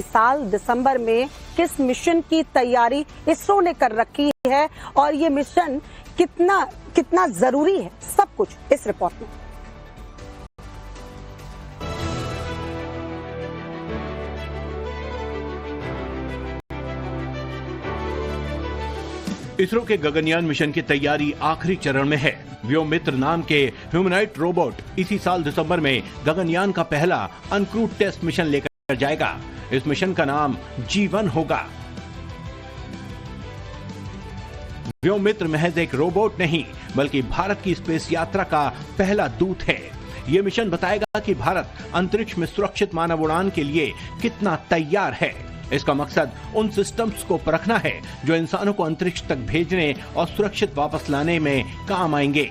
साल दिसंबर में किस मिशन की तैयारी इसरो ने कर रखी है और ये मिशन कितना जरूरी है, सब कुछ इस रिपोर्ट में। इसरो के गगनयान मिशन की तैयारी आखिरी चरण में है। व्योममित्र नाम के ह्यूमनॉइड रोबोट इसी साल दिसंबर में गगनयान का पहला अनक्रूड टेस्ट मिशन लेकर जाएगा। इस मिशन का नाम G1 होगा। व्योममित्र महज एक रोबोट नहीं, बल्कि भारत की स्पेस यात्रा का पहला दूत है। ये मिशन बताएगा कि भारत अंतरिक्ष में सुरक्षित मानव उड़ान के लिए कितना तैयार है। इसका मकसद उन सिस्टम्स को परखना है जो इंसानों को अंतरिक्ष तक भेजने और सुरक्षित वापस लाने में काम आएंगे।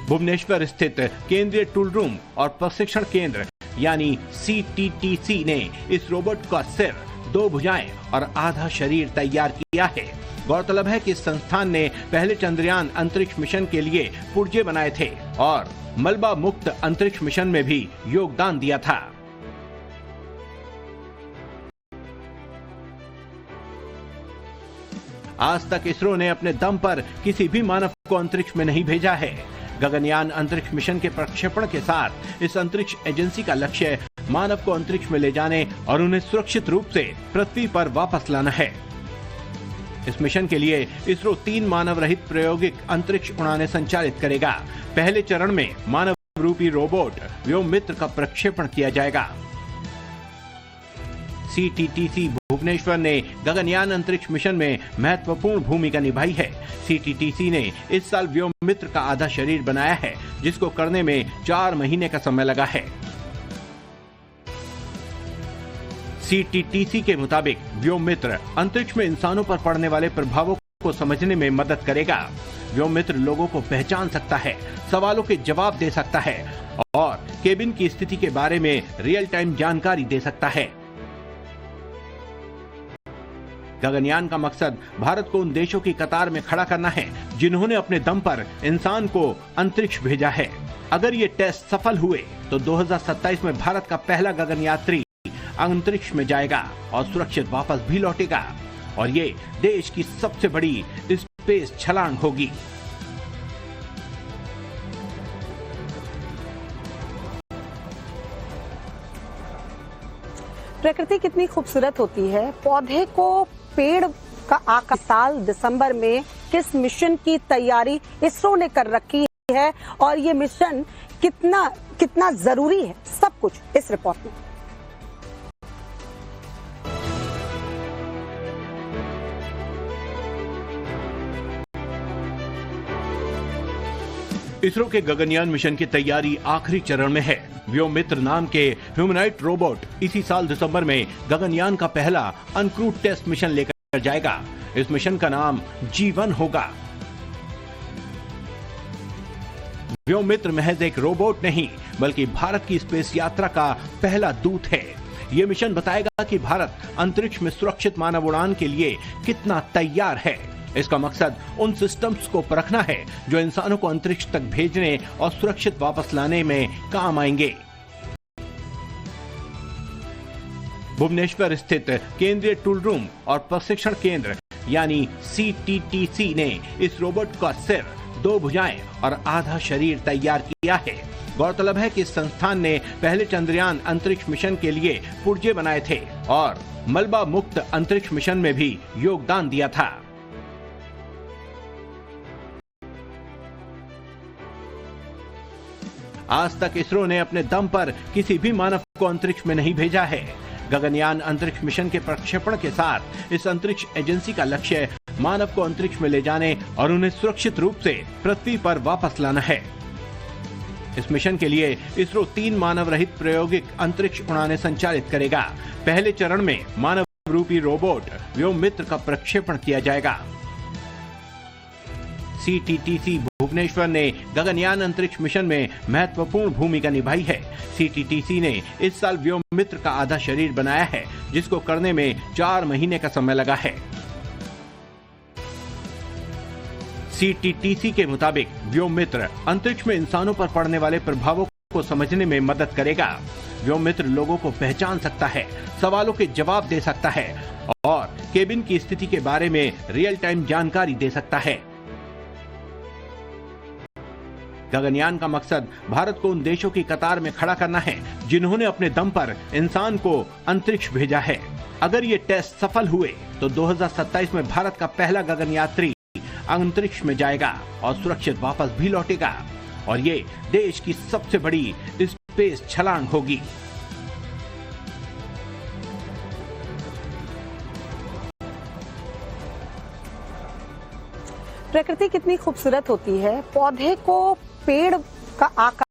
भुवनेश्वर स्थित केंद्रीय टूल रूम और प्रशिक्षण केंद्र यानी CTTC ने इस रोबोट का सिर, 2 भुजाएं और आधा शरीर तैयार किया है। गौरतलब है कि इस संस्थान ने पहले चंद्रयान अंतरिक्ष मिशन के लिए पुर्जे बनाए थे और मलबा मुक्त अंतरिक्ष मिशन में भी योगदान दिया था। आज तक इसरो ने अपने दम पर किसी भी मानव को अंतरिक्ष में नहीं भेजा है। गगनयान अंतरिक्ष मिशन के प्रक्षेपण के साथ इस अंतरिक्ष एजेंसी का लक्ष्य मानव को अंतरिक्ष में ले जाने और उन्हें सुरक्षित रूप से पृथ्वी पर वापस लाना है। इस मिशन के लिए इसरो 3 मानव रहित प्रायोगिक अंतरिक्ष उड़ानें संचालित करेगा। पहले चरण में मानव रूपी रोबोट व्योममित्र का प्रक्षेपण किया जाएगा। CTTC भुवनेश्वर ने गगनयान अंतरिक्ष मिशन में महत्वपूर्ण भूमिका निभाई है। CTTC ने इस साल व्योममित्र का आधा शरीर बनाया है, जिसको करने में 4 महीने का समय लगा है। CTTC के मुताबिक व्योममित्र अंतरिक्ष में इंसानों पर पड़ने वाले प्रभावों को समझने में मदद करेगा। व्योममित्र लोगों को पहचान सकता है, सवालों के जवाब दे सकता है और केबिन की स्थिति के बारे में रियल टाइम जानकारी दे सकता है। गगनयान का मकसद भारत को उन देशों की कतार में खड़ा करना है जिन्होंने अपने दम पर इंसान को अंतरिक्ष भेजा है। अगर ये टेस्ट सफल हुए तो 2027 में भारत का पहला गगनयात्री अंतरिक्ष में जाएगा और सुरक्षित वापस भी लौटेगा और ये देश की सबसे बड़ी स्पेस छलांग होगी। प्रकृति कितनी खूबसूरत होती है। पौधे को पेड़ का आकार साल दिसंबर में किस मिशन की तैयारी इसरो ने कर रखी है और ये मिशन कितना जरूरी है, सब कुछ इस रिपोर्ट में। इसरो के गगनयान मिशन की तैयारी आखिरी चरण में है। व्योममित्र नाम के ह्यूमनॉइड रोबोट इसी साल दिसंबर में गगनयान का पहला अनक्रूड टेस्ट मिशन लेकर जाएगा। इस मिशन का नाम G1 होगा। व्योममित्र महज एक रोबोट नहीं, बल्कि भारत की स्पेस यात्रा का पहला दूत है। ये मिशन बताएगा कि भारत अंतरिक्ष में सुरक्षित मानव उड़ान के लिए कितना तैयार है। इसका मकसद उन सिस्टम्स को परखना है जो इंसानों को अंतरिक्ष तक भेजने और सुरक्षित वापस लाने में काम आएंगे। भुवनेश्वर स्थित केंद्रीय टूल रूम और प्रशिक्षण केंद्र यानी CTTC ने इस रोबोट का सिर, 2 भुजाएं और आधा शरीर तैयार किया है। गौरतलब है कि इस संस्थान ने पहले चंद्रयान अंतरिक्ष मिशन के लिए पुर्जे बनाए थे और मलबा मुक्त अंतरिक्ष मिशन में भी योगदान दिया था। आज तक इसरो ने अपने दम पर किसी भी मानव को अंतरिक्ष में नहीं भेजा है। गगनयान अंतरिक्ष मिशन के प्रक्षेपण के साथ इस अंतरिक्ष एजेंसी का लक्ष्य मानव को अंतरिक्ष में ले जाने और उन्हें सुरक्षित रूप से पृथ्वी पर वापस लाना है। इस मिशन के लिए इसरो 3 मानव रहित प्रायोगिक अंतरिक्ष उड़ानें संचालित करेगा। पहले चरण में मानव रूपी रोबोट व्योममित्र का प्रक्षेपण किया जाएगा। CTTC भुवनेश्वर ने गगनयान अंतरिक्ष मिशन में महत्वपूर्ण भूमिका निभाई है। CTTC ने इस साल व्योममित्र का आधा शरीर बनाया है, जिसको करने में 4 महीने का समय लगा है। CTTC के मुताबिक व्योममित्र अंतरिक्ष में इंसानों पर पड़ने वाले प्रभावों को समझने में मदद करेगा। जो मित्र लोगों को पहचान सकता है, सवालों के जवाब दे सकता है और केबिन की स्थिति के बारे में रियल टाइम जानकारी दे सकता है। गगनयान का मकसद भारत को उन देशों की कतार में खड़ा करना है जिन्होंने अपने दम पर इंसान को अंतरिक्ष भेजा है। अगर ये टेस्ट सफल हुए तो 2027 में भारत का पहला गगनयात्री अंतरिक्ष में जाएगा और सुरक्षित वापस भी लौटेगा और ये देश की सबसे बड़ी स्पेस छलांग होगी। प्रकृति कितनी खूबसूरत होती है। पौधे को पेड़ का आकार